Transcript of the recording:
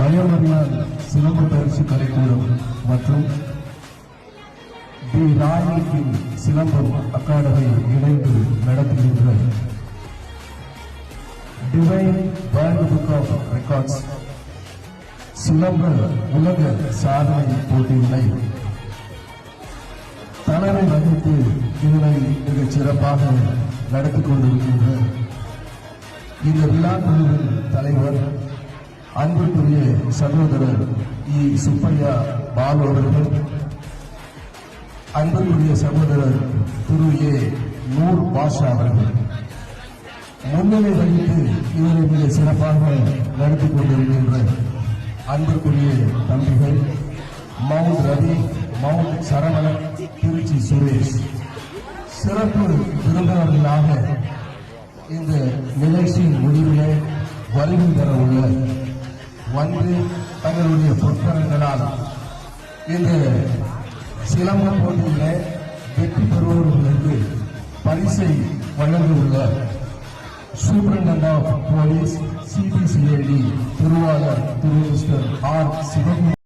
பயமறியால் சிலம்பு பயிற்சி கலைக்கூடம் மற்றும் the royal king silambam academy இணைந்து நடத்துகின்ற divine world book of records சிலம்ப உலக சாதனை போட்டியினை தலைமை வகித்து இதனை மிகச் சிறப்பாக நடத்திக் கொண்டிருக்கின்ற இந்த விழா குழுவின் தலைவர் அன்புக்குரிய சகோதரர் இ சுப்பையா பாலு அவர்கள், அன்புக்குரிய சகோதரர் திரு ஏ நூர் பாஷா அவர்கள் முன்னிலை வகித்து இதனை மிக சிறப்பாக நடத்திக் கொண்டிருக்கின்ற அன்புக்குரிய தம்பிகள் மவுண்ட் ரவி, மவுண்ட் சரவணன், திருச்சி சுரேஷ் சிறப்பு விருந்தினர்களாக இந்த நிகழ்ச்சியின் முடிவிலே வருகை தர உள்ள வந்து தங்களுடைய பொற்கரங்களால் இந்த சிலம்ப போட்டியில வெற்றி பெறுபவர்களுக்கு பரிசை வழங்க உள்ள சூப்பரிண்டென்டென்ட் ஆஃப் போலீஸ் சிபிசிஐடி திருவாளர் திரு மிஸ்டர் ஆர் சிவகுமார்